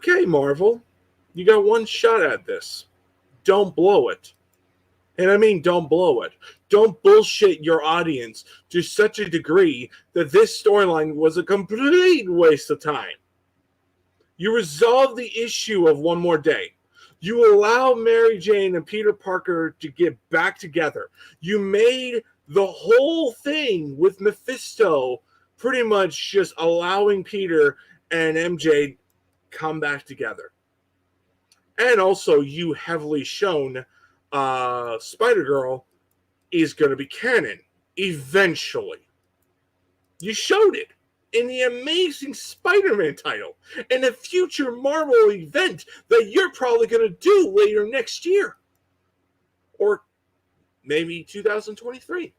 Okay, Marvel, you got one shot at this. Don't blow it. And I mean, don't blow it. Don't bullshit your audience to such a degree that this storyline was a complete waste of time. You resolve the issue of One More Day. You allow Mary Jane and Peter Parker to get back together. You made the whole thing with Mephisto pretty much just allowing Peter and MJ come back together. And also, you heavily shown Spider-Girl is going to be canon eventually. You showed it in the Amazing Spider-Man title and a future Marvel event that you're probably going to do later next year. Or maybe 2023.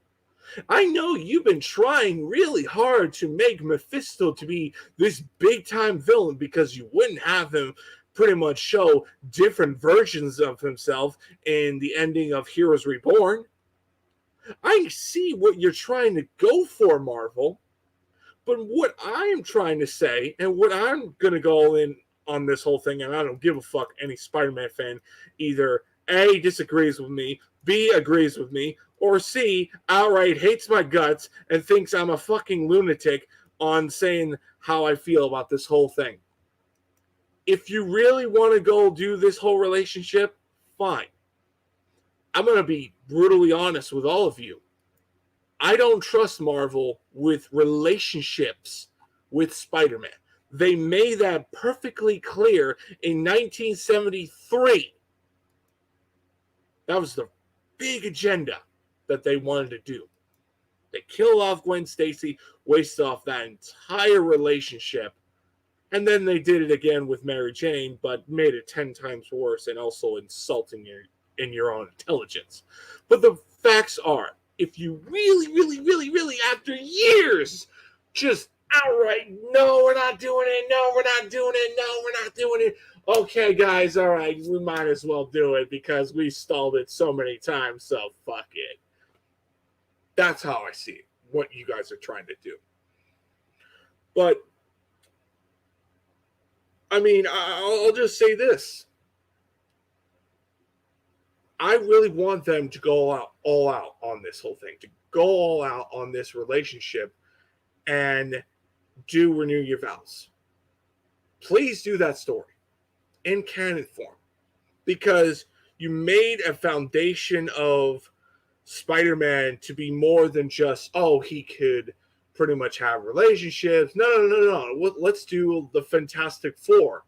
I know you've been trying really hard to make Mephisto to be this big-time villain because you wouldn't have him pretty much show different versions of himself in the ending of Heroes Reborn. I see what you're trying to go for, Marvel. But what I'm trying to say, and what I'm going to go in on this whole thing, and I don't give a fuck any Spider-Man fan either A, disagrees with me, B, agrees with me, or C, outright hates my guts and thinks I'm a fucking lunatic on saying how I feel about this whole thing. If you really want to go do this whole relationship, fine. I'm going to be brutally honest with all of you. I don't trust Marvel with relationships with Spider-Man. They made that perfectly clear in 1973. That was the big agenda that they wanted to do. They killed off Gwen Stacy, wasted off that entire relationship, and then they did it again with Mary Jane, but made it 10 times worse and also insulting your own intelligence. But the facts are, if you really, after years, just outright, no, we're not doing it, no, we're not doing it, no, we're not doing it. Okay, guys, all right, we might as well do it because we stalled it so many times, so fuck it. That's how I see it, what you guys are trying to do. But, I mean, I'll just say this. I really want them to go all out on this whole thing, to go all out on this relationship and do Renew Your Vows. Please do that story in canon form, because you made a foundation of Spider-Man to be more than just, oh, he could pretty much have relationships. No. Let's do the Fantastic Four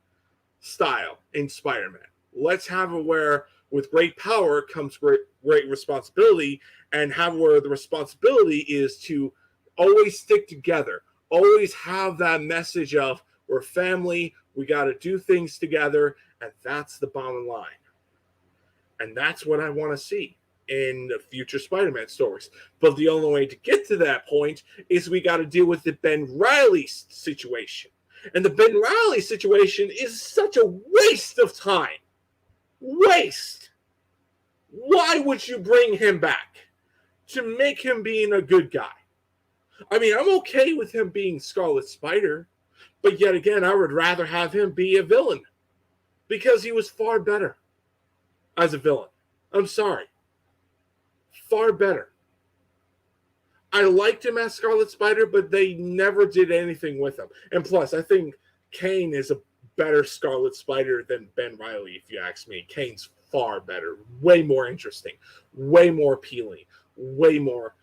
style in Spider-Man. Let's have it where with great power comes great responsibility, and have where the responsibility is to always stick together, always have that message of we're family, we got to do things together, and that's the bottom line. And that's what I want to see in the future Spider-Man stories. But the only way to get to that point is we got to deal with the Ben Reilly situation. And the Ben Reilly situation is such a waste of time. Waste. Why would you bring him back? To make him being a good guy. I mean, I'm okay with him being Scarlet Spider, but yet again, I would rather have him be a villain because he was far better as a villain. I'm sorry. Far better. I liked him as Scarlet Spider, but they never did anything with him. And plus, I think Kane is a better Scarlet Spider than Ben Reilly, if you ask me. Kane's far better, way more interesting, way more appealing, way more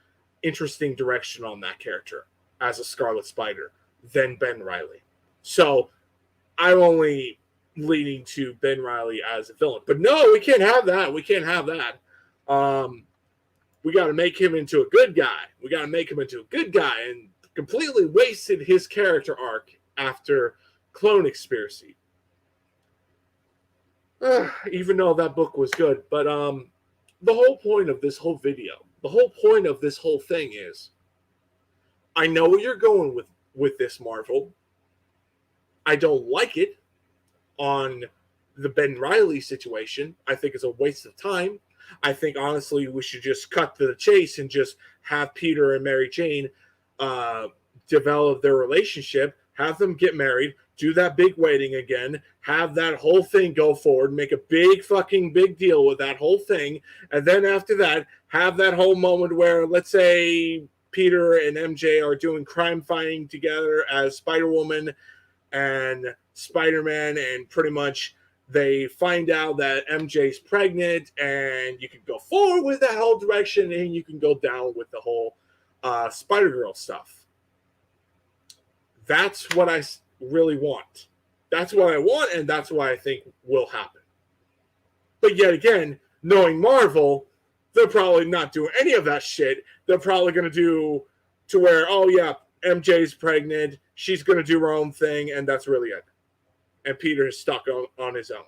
interesting direction on that character as a Scarlet Spider than Ben Reilly. So I'm only leaning to Ben Reilly as a villain. But no, we can't have that. We can't have that. We got to make him into a good guy. We got to make him into a good guy, and completely wasted his character arc after Clone Conspiracy. Even though that book was good. But the whole point of this whole video, the whole point of this whole thing is, I know where you're going with this, Marvel. I don't like it on the Ben Reilly situation. I think it's a waste of time. I think, honestly, we should just cut to the chase and just have Peter and Mary Jane develop their relationship, have them get married, do that big wedding again, have that whole thing go forward, make a big deal with that whole thing, and then after that, have that whole moment where, let's say, Peter and MJ are doing crime fighting together as Spider-Woman and Spider-Man, and pretty much they find out that MJ's pregnant, and you can go forward with that whole direction, and you can go down with the whole Spider-Girl stuff. That's what I really want. That's what I want, and that's what I think will happen. But yet again, knowing Marvel, they're probably not doing any of that shit. They're probably going to do to where, oh yeah, MJ's pregnant, she's going to do her own thing, and that's really it. And Peter is stuck on his own.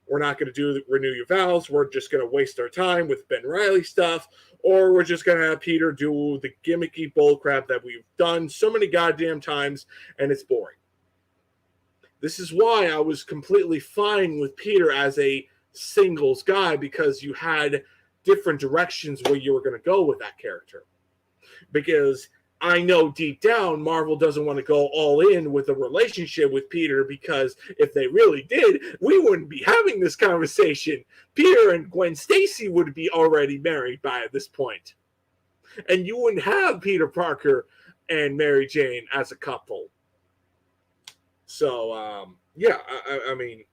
We're not going to do renew your vows. We're just going to waste our time with Ben Reilly stuff, or we're just going to have Peter do the gimmicky bullcrap that we've done so many goddamn times, and it's boring. This is why I was completely fine with Peter as a singles guy, because you had different directions where you were going to go with that character. Because I know deep down Marvel doesn't want to go all in with a relationship with Peter, because if they really did, we wouldn't be having this conversation. Peter and Gwen Stacy would be already married by this point. And you wouldn't have Peter Parker and Mary Jane as a couple. So, yeah, I mean,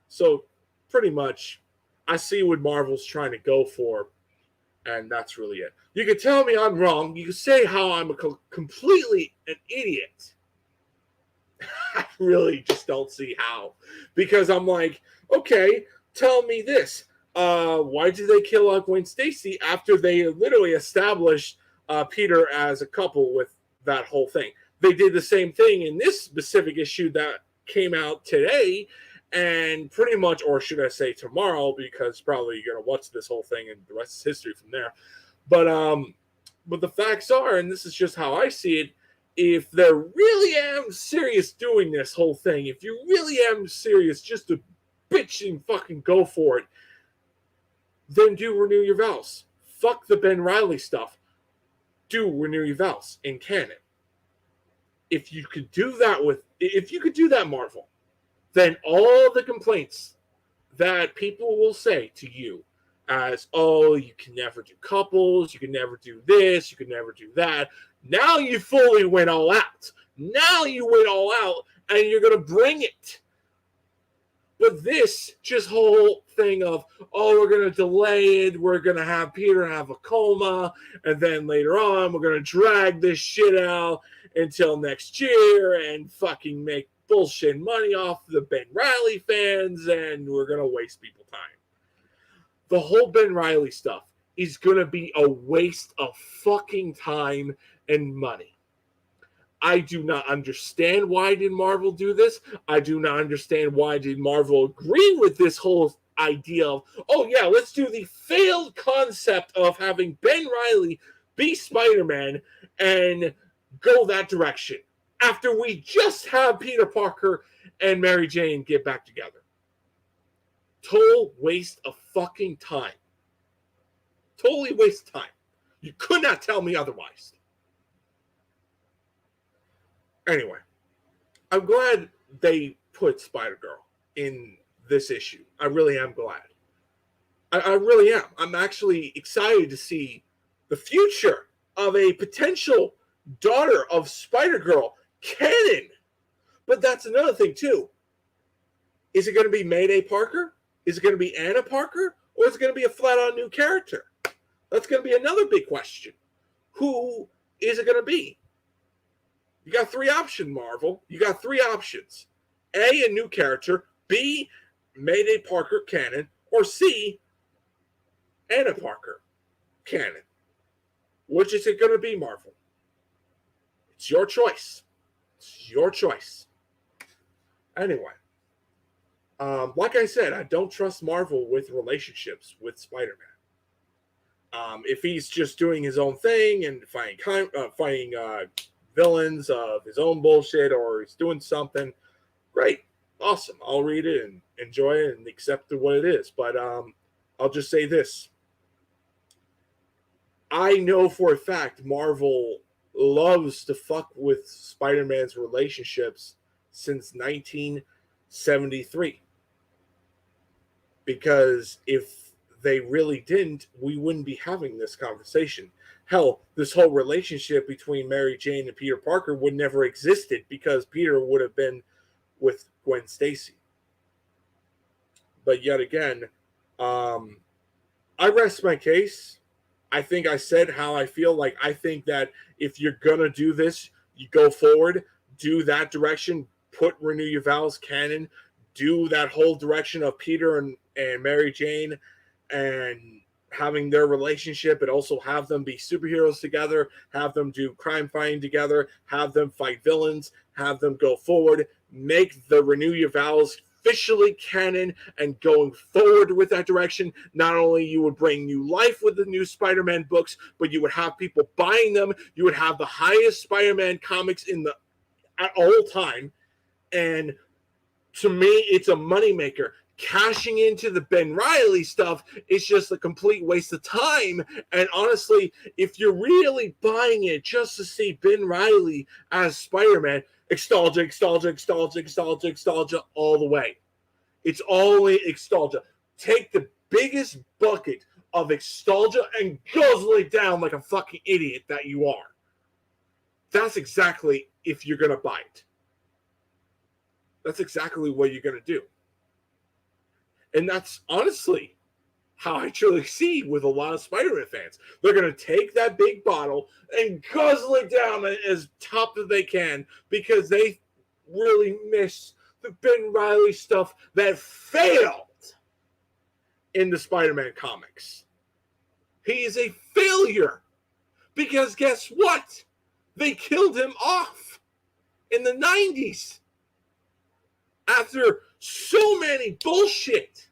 so pretty much I see what Marvel's trying to go for, and that's really it. You can tell me I'm wrong. You can say how I'm completely an idiot. I really just don't see how. Because I'm like, okay, tell me this. Why did they kill Gwen Stacy after they literally established Peter as a couple with that whole thing? They did the same thing in this specific issue that came out today, and pretty much, or should I say tomorrow, because probably you're going to watch this whole thing and the rest is history from there. But the facts are, and this is just how I see it, if they're really am serious doing this whole thing, if you really am serious just to bitch and fucking go for it, then do renew your vows. Fuck the Ben Reilly stuff. Do renew your vows in canon. If you could do that, Marvel, then all the complaints that people will say to you as, oh, you can never do couples, you can never do this, you can never do that. Now you fully went all out. Now you went all out, and you're going to bring it. But this just whole thing of, oh, we're going to delay it, we're going to have Peter have a coma, and then later on, we're going to drag this shit out until next year and fucking make bullshit money off the Ben Reilly fans, and we're going to waste people time. The whole Ben Reilly stuff is going to be a waste of fucking time and money. I do not understand why did Marvel do this. I do not understand why did Marvel agree with this whole idea of, oh yeah, let's do the failed concept of having Ben Reilly be Spider-Man and go that direction after we just have Peter Parker and Mary Jane get back together. Total waste of fucking time. Totally waste of time. You could not tell me otherwise. Anyway, I'm glad they put Spider-Girl in this issue. I really am glad. I really am. I'm actually excited to see the future of a potential daughter of Spider-Girl, Canon. But that's another thing, too. Is it going to be Mayday Parker? Is it going to be Anna Parker? Or is it going to be a flat-out new character? That's going to be another big question. Who is it going to be? You got three options, Marvel. You got three options. A new character. B, Mayday Parker, canon. Or C, Anna Parker, canon. Which is it going to be, Marvel? It's your choice. It's your choice. Anyway. Like I said, I don't trust Marvel with relationships with Spider-Man. If he's just doing his own thing and fighting villains of his own bullshit, or he's doing something, great, awesome. I'll read it and enjoy it and accept what it is. But I'll just say this. I know for a fact Marvel loves to fuck with Spider-Man's relationships since 1973. Because if they really didn't, we wouldn't be having this conversation. Hell, this whole relationship between Mary Jane and Peter Parker would never existed because Peter would have been with Gwen Stacy. But yet again, I rest my case. I think I said how I feel. Like, I think that if you're going to do this, you go forward, do that direction, put Renew Your Vows canon, do that whole direction of Peter and Mary Jane and having their relationship, and also have them be superheroes together, have them do crime fighting together, have them fight villains, have them go forward, make the Renew Your Vows officially canon and going forward with that direction. Not only you would bring new life with the new Spider-Man books, but you would have people buying them. You would have the highest Spider-Man comics at all time. And to me, it's a moneymaker. Cashing into the Ben Reilly stuff is just a complete waste of time. And honestly, if you're really buying it just to see Ben Reilly as Spider-Man, extalgia all the way. It's only extalgia. Take the biggest bucket of extalgia and guzzle it down like a fucking idiot that you are. That's exactly if you're going to buy it. That's exactly what you're going to do. And that's honestly how I truly see with a lot of Spider-Man fans. They're going to take that big bottle and guzzle it down as top as they can because they really miss the Ben Reilly stuff that failed in the Spider-Man comics. He is a failure because guess what? They killed him off in the 90s after so many bullshit.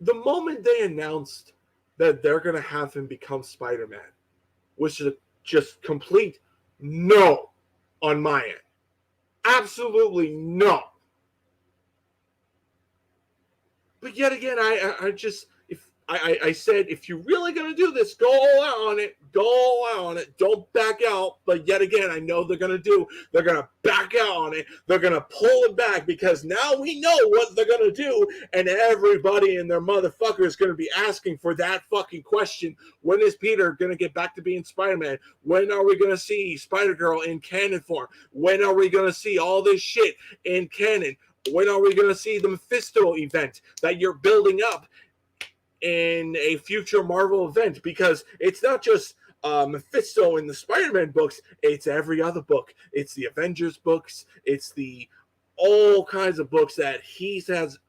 The moment they announced that they're going to have him become Spider-Man was just complete no on my end. Absolutely no. But yet again, I said, if you're really going to do this, go all out on it. Go all out on it. Don't back out. But yet again, I know they're going to back out on it. They're going to pull it back because now we know what they're going to do. And everybody and their motherfucker is going to be asking for that fucking question. When is Peter going to get back to being Spider-Man? When are we going to see Spider-Girl in canon form? When are we going to see all this shit in canon? When are we going to see the Mephisto event that you're building up in a future Marvel event? Because it's not just Mephisto in the Spider-Man books, it's every other book. It's the Avengers books, it's the all kinds of books that he has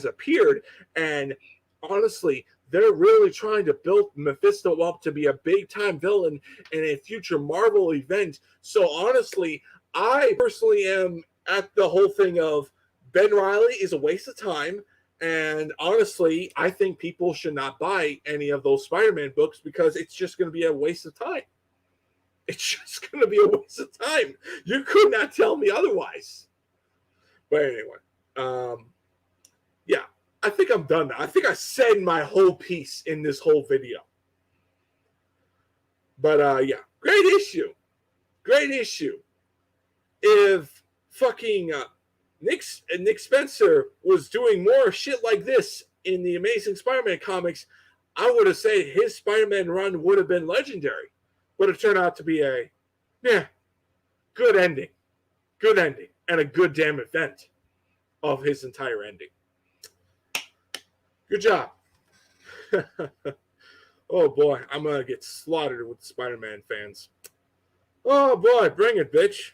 appeared. And honestly, they're really trying to build Mephisto up to be a big-time villain in a future Marvel event. So honestly, I personally am at the whole thing of Ben Reilly is a waste of time. And honestly, I think people should not buy any of those Spider-Man books because it's just going to be a waste of time. It's just going to be a waste of time. You could not tell me otherwise. But anyway, yeah, I think I'm done now. I think I said my whole piece in this whole video. But yeah, great issue. Great issue. If fucking Nick Spencer was doing more shit like this in the Amazing Spider-Man comics, I would have said his Spider-Man run would have been legendary. But it turned out to be a, good ending. Good ending. And a good damn event of his entire ending. Good job. Oh boy, I'm going to get slaughtered with Spider-Man fans. Oh boy, bring it, bitch.